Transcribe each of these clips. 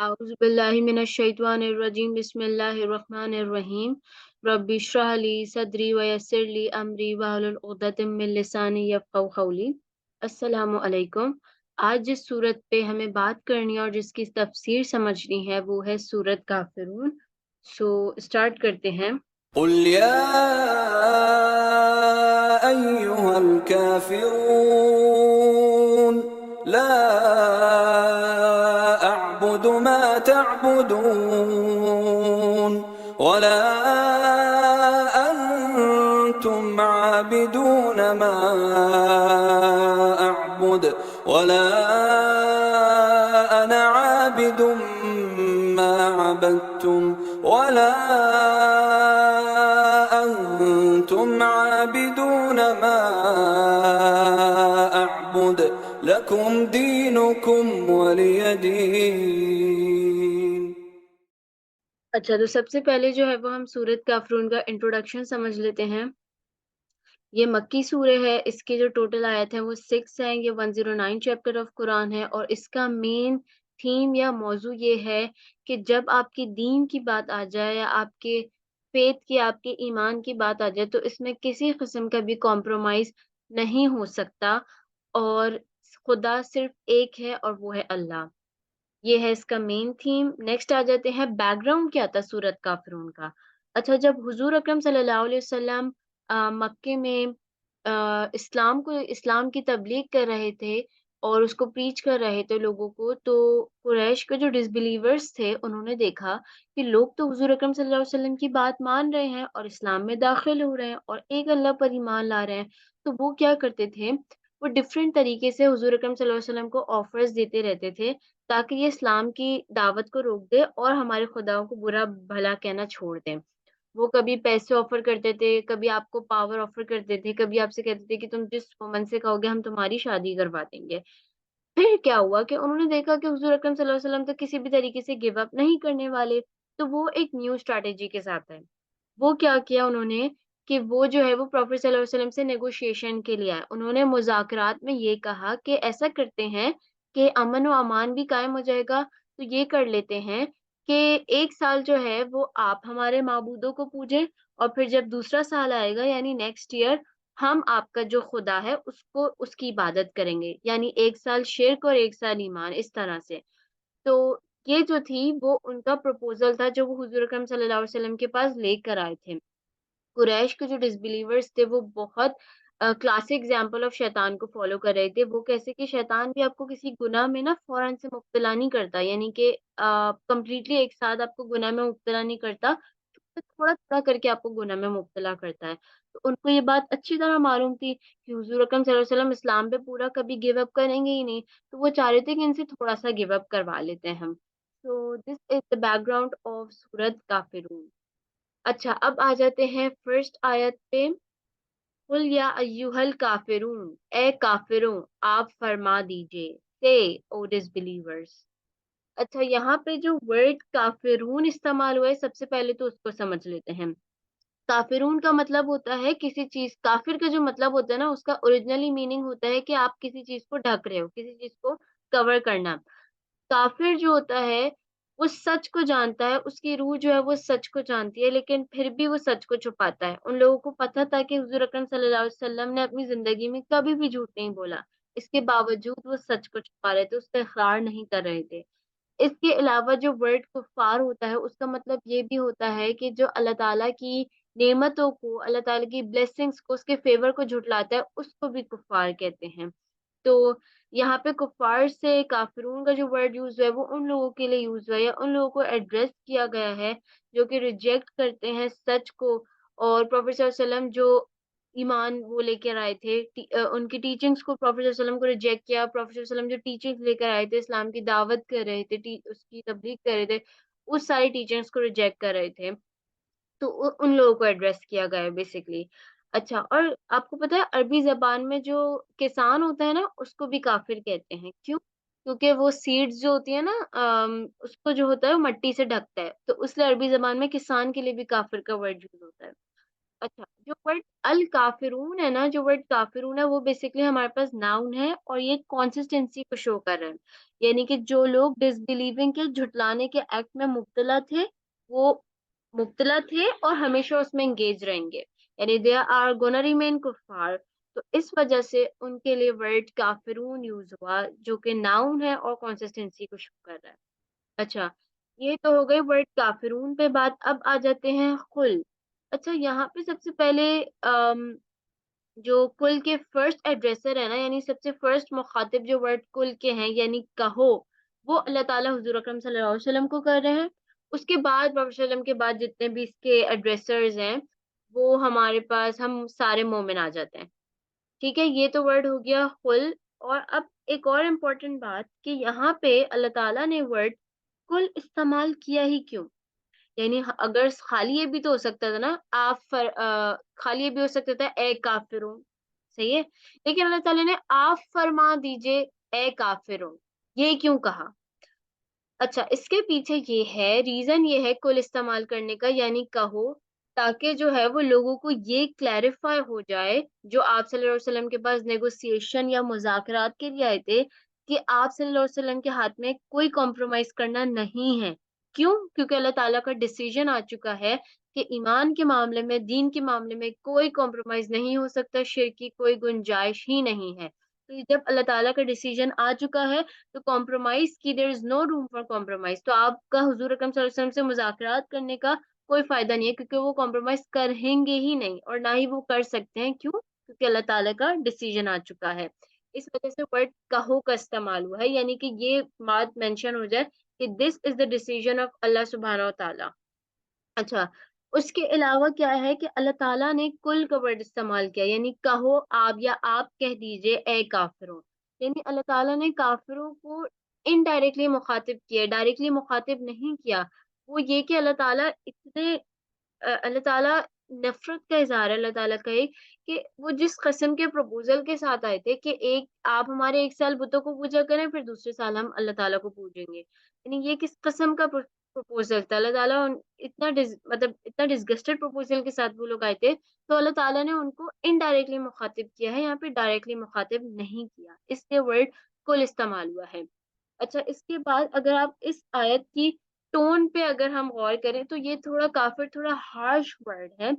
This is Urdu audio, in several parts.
أعوذ بالله من الشيطان الرجيم بسم الله الرحمن الرحيم رب اشرح لي صدري ويسر لي أمري واحلل عقدة من لساني يفقهوا قولي السلام علیکم۔ آج جس صورت پہ ہمیں بات کرنی ہے اور جس کی تفسیر سمجھنی ہے وہ ہے سورت کافرون۔ اسٹارٹ کرتے ہیں۔ قل يا أيها الكافرون لا أعبد ما تعبدون ولا أنتم عابدون ما أعبد ولا أنا عابد ما عبدتم ولا أنتم عابدون ما أعبد لكم دينكم ولي دين۔ اچھا، تو سب سے پہلے جو ہے وہ ہم سورت کافرون کا انٹروڈکشن سمجھ لیتے ہیں۔ یہ مکی سورہ ہے، اس کے جو ٹوٹل آیت ہیں وہ 6 ہیں، یہ 109 چیپٹر آف قرآن ہے، اور اس کا مین تھیم یا موضوع یہ ہے کہ جب آپ کی دین کی بات آ جائے یا آپ کے فیتھ کی، آپ کے ایمان کی بات آ جائے تو اس میں کسی قسم کا بھی کمپرومائز نہیں ہو سکتا، اور خدا صرف ایک ہے اور وہ ہے اللہ۔ یہ ہے اس کا مین تھیم۔ نیکسٹ آ جاتے ہیں بیک گراؤنڈ کیا تھا سورت کافرون کا۔ اچھا، جب حضور اکرم صلی اللہ علیہ وسلم مکے میں اسلام کی تبلیغ کر رہے تھے اور اس کو پریچ کر رہے تھے لوگوں کو، تو قریش کے جو ڈسبلیورز تھے انہوں نے دیکھا کہ لوگ تو حضور اکرم صلی اللہ علیہ وسلم کی بات مان رہے ہیں اور اسلام میں داخل ہو رہے ہیں اور ایک اللہ پر ایمان لا رہے ہیں، تو وہ کیا کرتے تھے، وہ ڈفرینٹ طریقے سے حضور اکرم صلی اللہ علیہ وسلم کو آفرز دیتے رہتے تھے تاکہ یہ اسلام کی دعوت کو روک دے اور ہمارے خداؤں کو برا بھلا کہنا چھوڑ دیں۔ وہ کبھی پیسے آفر کرتے تھے، کبھی آپ کو پاور آفر کرتے تھے، کبھی آپ سے کہتے تھے کہ تم جس وومن سے کہو گے ہم تمہاری شادی کروا دیں گے۔ پھر کیا ہوا کہ انہوں نے دیکھا کہ حضور اکرم صلی اللہ علیہ وسلم تو کسی بھی طریقے سے گیو اپ نہیں کرنے والے، تو وہ ایک نیو اسٹریٹجی کے ساتھ ہے۔ وہ کیا کیا انہوں نے کہ وہ جو ہے وہ پروفیٹ صلی اللہ علیہ وسلم سے نیگوشیشن کے لیے آئے۔ انہوں نے مذاکرات میں یہ کہا کہ ایسا کرتے ہیں کہ امن و امان بھی قائم ہو جائے گا، تو یہ کر لیتے ہیں کہ 1 سال جو ہے وہ آپ ہمارے معبودوں کو پوجیں، اور پھر جب دوسرا سال آئے گا یعنی نیکسٹ ایئر ہم آپ کا جو خدا ہے اس کی عبادت کریں گے، یعنی 1 سال شرک اور 1 سال ایمان، اس طرح سے۔ تو یہ جو تھی وہ ان کا پروپوزل تھا جو وہ حضور اکرم صلی اللہ علیہ وسلم کے پاس لے کر آئے تھے۔ قریش کے جو ڈسبلیورز تھے وہ بہت کلاسک ایگزامپل آف شیطان کو فالو کر رہے تھے۔ وہ کیسے کہ شیطان بھی آپ کو کسی گناہ میں نا فوراً سے مبتلا نہیں کرتا، یعنی کہ کمپلیٹلی ایک ساتھ آپ کو گناہ میں مبتلا نہیں کرتا، تھوڑا تھوڑا کر کے آپ کو گناہ میں مبتلا کرتا ہے۔ تو ان کو یہ بات اچھی طرح معلوم تھی کہ حضور اکرم صلی اللہ علیہ وسلم اسلام پہ پورا کبھی گیو اپ کریں گے ہی نہیں، تو وہ چاہ رہے تھے کہ ان سے تھوڑا سا گیو اپ کروا لیتے ہیں ہم۔ سو دس از دا بیک گراؤنڈ آف سورت کافرون۔ اچھا، اب آ جاتے ہیں فرسٹ آیت پہ۔ قل یا ایھا الکافرون، اے کافروں آپ فرما دیجئے، سے او ڈسبلیورز۔ اچھا، یہاں پہ جو ورڈ کافرون استعمال ہوا ہے سب سے پہلے تو اس کو سمجھ لیتے ہیں۔ کافرون کا مطلب ہوتا ہے کسی چیز، کافر کا جو مطلب ہوتا ہے نا اس کا اوریجنلی میننگ ہوتا ہے کہ آپ کسی چیز کو ڈھک رہے ہو، کسی چیز کو کور کرنا۔ کافر جو ہوتا ہے وہ سچ کو جانتا ہے، اس کی روح جو ہے وہ سچ کو جانتی ہے، لیکن پھر بھی وہ سچ کو چھپاتا ہے۔ ان لوگوں کو پتہ تھا کہ حضور اکرم صلی اللہ علیہ وسلم نے اپنی زندگی میں کبھی بھی جھوٹ نہیں بولا، اس کے باوجود وہ سچ کو چھپا رہے تھے، اس کا اقرار نہیں کر رہے تھے۔ اس کے علاوہ جو ورڈ کفار ہوتا ہے اس کا مطلب یہ بھی ہوتا ہے کہ جو اللہ تعالیٰ کی نعمتوں کو، اللہ تعالیٰ کی بلیسنگز کو، اس کے فیور کو جھٹلاتا ہے، اس کو بھی کفار کہتے ہیں۔ تو یہاں پہ کفار سے کافرون کا جو ورڈ یوز ہوا ہے وہ ان لوگوں کے لیے یوز ہوا ہے، یا ان لوگوں کو ایڈریس کیا گیا ہے جو کہ ریجیکٹ کرتے ہیں سچ کو، اور پروفیٹ صلی اللہ علیہ وسلم جو ایمان وہ لے کر آئے تھے، ان کی ٹیچنگز کو پروفیٹ صلی اللہ علیہ وسلم کو ریجیکٹ کیا۔ پروفیٹ صلی اللہ علیہ وسلم جو ٹیچنگز لے کر آئے تھے، اسلام کی دعوت کر رہے تھے، اس کی تبلیغ کر رہے تھے، اس ساری ٹیچنگز کو ریجیکٹ کر رہے تھے، تو ان لوگوں کو ایڈریس کیا گیا ہے بیسکلی۔ اچھا، اور آپ کو پتا ہے عربی زبان میں جو کسان ہوتا ہے نا اس کو بھی کافر کہتے ہیں، کیوں؟ کیونکہ وہ سیڈز جو ہوتی ہیں نا اس کو جو ہوتا ہے وہ مٹی سے ڈھکتا ہے، تو اس لیے عربی زبان میں کسان کے لیے بھی کافر کا ورڈ یوز ہوتا ہے۔ اچھا، جو ورڈ الکافرون ہے نا، جو ورڈ کافرون ہے وہ بیسکلی ہمارے پاس ناؤن ہے اور یہ کنسسٹنسی کو شو کر رہا ہے، یعنی کہ جو لوگ ڈس بلیونگ کے جھٹلانے کے ایکٹ میں مبتلا تھے، وہ مبتلا تھے اور ہمیشہ اس میں انگیج رہیں گے، یعنی دے آر گونا ریمین کفار. تو اس وجہ سے ان کے لیے ورڈ کافرون یوز ہوا جو کہ ناؤن ہے اور کنسسٹنسی کو شو کر رہا ہے. اچھا، یہ تو ہو گئی ورڈ کافرون پہ بات. اب آ جاتے ہیں قل. اچھا، یہاں پہ سب سے پہلے جو کل کے فرسٹ ایڈریسر ہے نا، یعنی سب سے فرسٹ مخاطب جو ورڈ کل کے ہیں یعنی کہو، وہ اللہ تعالیٰ حضور اکرم صلی اللہ علیہ وسلم کو کر رہے ہیں. اس کے بعد پروفیٹ صلی اللہ علیہ وسلم کے بعد جتنے بھی اس کے ایڈریسرز ہیں وہ ہمارے پاس ہم سارے مومن آ جاتے ہیں. ٹھیک ہے، یہ تو ورڈ ہو گیا قل. اور اب ایک اور امپورٹنٹ بات کہ یہاں پہ اللہ تعالیٰ نے ورڈ کل استعمال کیا ہی کیوں؟ یعنی اگر خالی یہ بھی تو ہو سکتا تھا نا، خالی یہ بھی ہو سکتا تھا اے کافروں، صحیح ہے، لیکن اللہ تعالیٰ نے آپ فرما دیجئے اے کافروں، یہ کیوں کہا؟ اچھا، اس کے پیچھے یہ ہے، ریزن یہ ہے کل استعمال کرنے کا یعنی کہو، تاکہ جو ہے وہ لوگوں کو یہ کلیریفائی ہو جائے جو آپ صلی اللہ علیہ وسلم کے پاس نیگوسیشن یا مذاکرات کے لیے آئے تھے، کہ آپ صلی اللہ علیہ وسلم کے ہاتھ میں کوئی کمپرومائز کرنا نہیں ہے. کیوں؟ کیونکہ اللہ تعالیٰ کا ڈیسیجن آ چکا ہے کہ ایمان کے معاملے میں، دین کے معاملے میں کوئی کمپرومائز نہیں ہو سکتا، شرک کی کوئی گنجائش ہی نہیں ہے. تو جب اللہ تعالیٰ کا ڈیسیجن آ چکا ہے تو کمپرومائز کی دیر از نو روم فار کمپرومائز. تو آپ کا حضور اکرم صلی اللہ علیہ وسلم سے مذاکرات کرنے کا کوئی فائدہ نہیں ہے، کیونکہ وہ کمپرومائز کریں گے ہی نہیں اور نہ ہی وہ کر سکتے ہیں. کیوں؟ کیونکہ اللہ تعالیٰ کا ڈیسیجن آ چکا ہے. اس وجہ سے ورڈ کہو کا استعمال ہوا ہے، یعنی کہ یہ بات مینشن ہو جائے کہ دس از دا ڈیسیجن آف اللہ سبحانہ و تعالیٰ. اچھا، اس کے علاوہ کیا ہے کہ اللہ تعالیٰ نے کل کا ورڈ استعمال کیا، یعنی کہو آپ، یا آپ کہہ دیجئے اے کافروں. یعنی اللہ تعالیٰ نے کافروں کو انڈائریکٹلی مخاطب کیا، ڈائریکٹلی مخاطب نہیں کیا. وہ یہ کہ اللہ تعالیٰ اتنے اللہ تعالیٰ نفرت کا اظہار ہے اللہ تعالیٰ کا ایک، کہ وہ جس قسم کے پروپوزل کے ساتھ آئے تھے کہ ایک آپ ہمارے ایک سال بتوں کو پوجا کریں، پھر دوسرے سال ہم اللہ تعالیٰ کو پوجیں گے. یعنی یہ کس قسم کا پروپوزل تھا؟ اللہ تعالیٰ اتنا مطلب اتنا ڈسگسٹڈ پروپوزل کے ساتھ وہ لوگ آئے تھے. تو اللہ تعالیٰ نے ان کو انڈائریکٹلی مخاطب کیا ہے، یہاں پہ ڈائریکٹلی مخاطب نہیں کیا، اس لیے ورڈ کل استعمال ہوا ہے. اچھا، اس کے بعد اگر آپ اس آیت کی ٹون پہ اگر ہم غور کریں تو یہ تھوڑا کافر تھوڑا ہارش ورڈ ہے،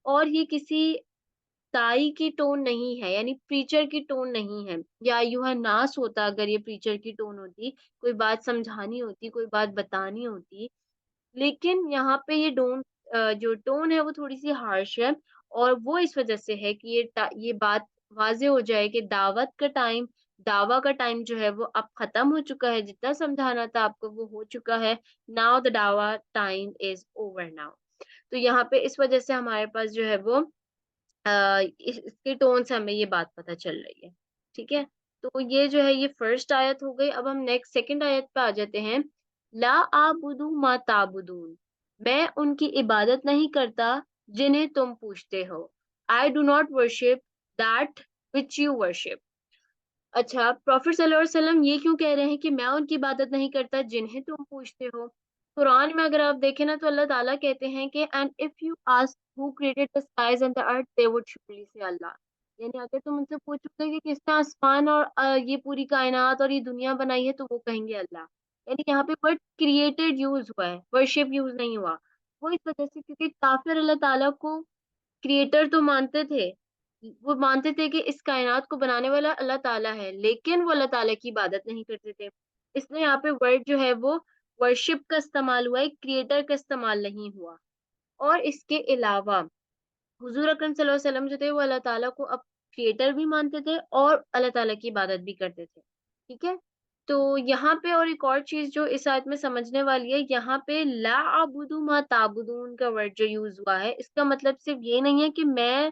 اور یہ کسی تائی کی ٹون نہیں ہے، یعنی پریچر کی ٹون نہیں ہے. یا ایوہ ناس ہوتا اگر یہ پریچر کی ٹون ہوتی، کوئی بات سمجھانی ہوتی، کوئی بات بتانی ہوتی، لیکن یہاں پہ یہ جو ٹون ہے وہ تھوڑی سی ہارش ہے. اور وہ اس وجہ سے ہے کہ یہ بات واضح ہو جائے کہ دعوت کا ٹائم، دعویٰ کا ٹائم جو ہے وہ اب ختم ہو چکا ہے، جتنا سمجھانا تھا آپ کو وہ ہو چکا ہے. ناؤ دا دعویٰ ٹائم از اوور ناؤ. تو یہاں پہ اس وجہ سے ہمارے پاس جو ہے وہ اس کے ٹون سے ہمیں یہ بات پتہ چل رہی ہے. ٹھیک ہے، تو یہ جو ہے یہ فرسٹ آیت ہو گئی. اب ہم نیکسٹ سیکنڈ آیت پہ آ جاتے ہیں. لا اعبدو ما تعبدون، میں ان کی عبادت نہیں کرتا جنہیں تم پوچھتے ہو. I do not worship that which you worship. اچھا، پروفیٹ صلی اللہ علیہ وسلم یہ کیوں کہہ رہے ہیں کہ میں ان کی عبادت نہیں کرتا جنہیں تم پوچھتے ہو؟ قرآن میں اگر آپ دیکھیں نا تو اللہ تعالیٰ کہتے ہیں کہ and if you ask who created the skies and the earth they would surely say Allah. یعنی اگر تم ان سے پوچھو گے کہ کس نے آسمان اور یہ پوری کائنات اور یہ دنیا بنائی ہے تو وہ کہیں گے اللہ. یعنی یہاں پہ ورڈ کریٹڈ یوز ہوا ہے، ورشپ یوز نہیں ہوا. وہ اس وجہ سے کیونکہ کافر اللہ تعالیٰ کو کریٹر تو مانتے تھے، وہ مانتے تھے کہ اس کائنات کو بنانے والا اللہ تعالیٰ ہے، لیکن وہ اللہ تعالیٰ کی عبادت نہیں کرتے تھے. اس لیے یہاں پہ ورڈ جو ہے وہ ورشپ کا استعمال ہوا ہے، کریٹر کا استعمال نہیں ہوا. اور اس کے علاوہ حضور اکرم صلی اللہ علیہ وسلم جو تھے وہ اللہ تعالیٰ کو اب کریٹر بھی مانتے تھے اور اللہ تعالیٰ کی عبادت بھی کرتے تھے. ٹھیک ہے، تو یہاں پہ اور ایک اور چیز جو اس آیت میں سمجھنے والی ہے، یہاں پہ لا اعبدو ما تعبدون کا ورڈ جو یوز ہوا ہے، اس کا مطلب صرف یہ نہیں ہے کہ میں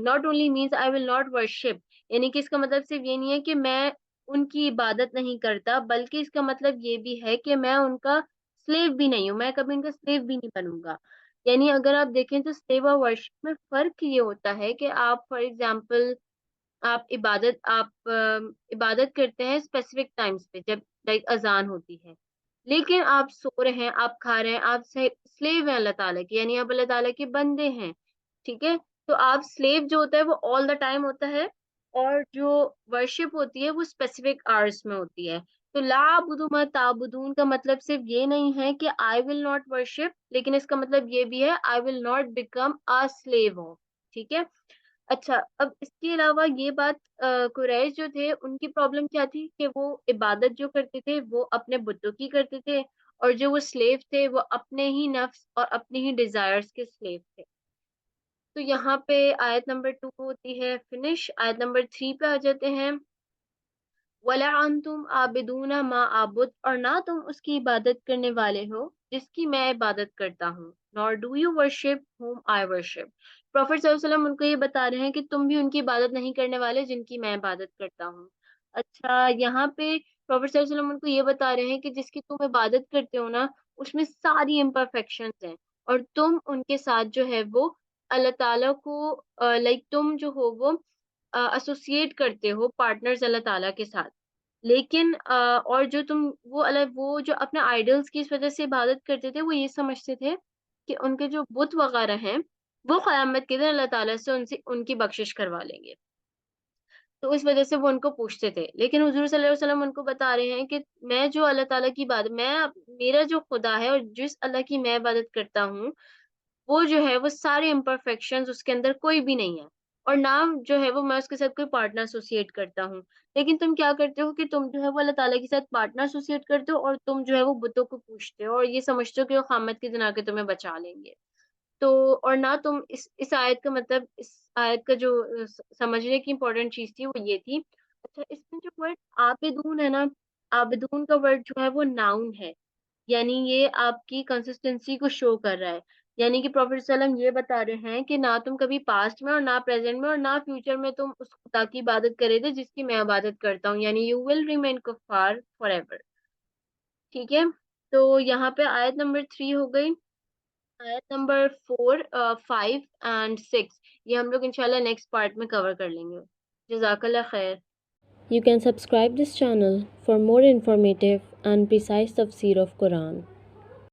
not only means I will not worship، یعنی کہ اس کا مطلب صرف یہ نہیں ہے کہ میں ان کی عبادت نہیں کرتا، بلکہ اس کا مطلب یہ بھی ہے کہ میں ان کا سلیو بھی نہیں ہوں، میں کبھی ان کا سلیو بھی نہیں بنوں گا. یعنی اگر آپ دیکھیں تو سلیو اور ورشپ میں فرق یہ ہوتا ہے کہ آپ فار ایگزامپل آپ عبادت کرتے ہیں اسپیسیفک ٹائمز پہ، جب لائک اذان ہوتی ہے لیکن آپ سو رہے ہیں، آپ کھا رہے ہیں، آپ سلیو ہیں اللہ تعالیٰ کے، یعنی آپ اللہ تعالیٰ کے بندے ہیں، ٹھیک ہے؟ تو آپ سلیو جو ہوتا ہے وہ آل دا ٹائم ہوتا ہے، اور جو ورشپ ہوتی ہے وہ اسپیسیفک آورس میں ہوتی ہے. تو لا اعبد ما تعبدون کا مطلب صرف یہ نہیں ہے کہ آئی ول ناٹ ورشپ، لیکن اس کا مطلب یہ بھی ہے I will not become a slave of. ٹھیک ہے. اچھا، اب اس کے علاوہ یہ بات، قریش جو تھے ان کی پرابلم کیا تھی کہ وہ عبادت جو کرتے تھے وہ اپنے بتوں کی کرتے تھے، اور جو وہ سلیو تھے وہ اپنے ہی نفس اور اپنے ہی ڈیزائرز کے سلیو تھے. تو یہاں پہ آیت نمبر 2 ہوتی ہے فنش. آیت نمبر 3 پہ آ جاتے ہیں. وَلَا أَنْتُمْ عَابِدُونَ مَا أَعْبُدُ، اور نہ تم اس کی عبادت کرنے والے ہو جس کی میں عبادت کرتا ہوں. nor do you worship whom I worship. Prophet صلی اللہ علیہ وسلم ان کو یہ بتا رہے ہیں کہ تم بھی ان کی عبادت نہیں کرنے والے جن کی میں عبادت کرتا ہوں. اچھا، یہاں پہ پروفیٹ صلی اللہ علیہ وسلم ان کو یہ بتا رہے ہیں کہ جس کی تم عبادت کرتے ہو نا، اس میں ساری امپرفیکشنز ہیں، اور تم ان کے ساتھ جو ہے وہ اللہ تعالیٰ کو لائک تم جو ہو وہ ایسوسیٹ کرتے ہو پارٹنرز اللہ تعالیٰ کے ساتھ. لیکن اور جو تم وہ جو اپنے آئیڈلس کی اس وجہ سے عبادت کرتے تھے، وہ یہ سمجھتے تھے کہ ان کے جو بت وغیرہ ہیں وہ قیامت کے دن اللہ تعالیٰ سے ان کی بخشش کروا لیں گے، تو اس وجہ سے وہ ان کو پوچھتے تھے. لیکن حضور صلی اللہ علیہ وسلم ان کو بتا رہے ہیں کہ میں جو اللہ تعالیٰ کی بات میں میرا جو خدا ہے اور جس اللہ کی میں عبادت کرتا ہوں، وہ جو ہے وہ سارے امپرفیکشنز اس کے اندر کوئی بھی نہیں ہے، اور نہ جو ہے وہ میں اس کے ساتھ کوئی پارٹنر ایسوسیٹ کرتا ہوں. لیکن تم کیا کرتے ہو کہ تم جو ہے وہ اللہ تعالیٰ کے ساتھ پارٹنر ایسوسیٹ کرتے ہو، اور تم جو ہے وہ بتوں کو پوچھتے ہو اور یہ سمجھتے ہو کہ وہ قیامت کے دن آ کے تمہیں بچا لیں گے. تو اور نہ تم اس آیت کا مطلب، اس آیت کا جو سمجھنے کی امپورٹنٹ چیز تھی وہ یہ تھی. اچھا، اس میں جو ورڈ عابدون ہے نا، عابدون کا ورڈ جو ہے وہ ناؤن ہے، یعنی یہ آپ کی کنسسٹنسی کو شو کر رہا ہے. یعنی کہ پروفیٹ صلی اللہ علیہ وسلم یہ بتا رہے ہیں کہ نہ تم کبھی پاسٹ میں اور نہ پریزنٹ میں اور نہ فیوچر میں تم اس خدا کی عبادت کرے تھے جس کی میں عبادت کرتا ہوں، یعنی یو ول ریمین کفار فار ایور. ٹھیک ہے. تو یہاں پہ آیت نمبر 3 ہو گئی. آیت نمبر 4، 5 اینڈ 6 یہ ہم لوگ انشاءاللہ نیکسٹ پارٹ میں کور کر لیں گے. جزاک اللہ خیر. You can subscribe this channel for more informative and precise tafsir of Quran.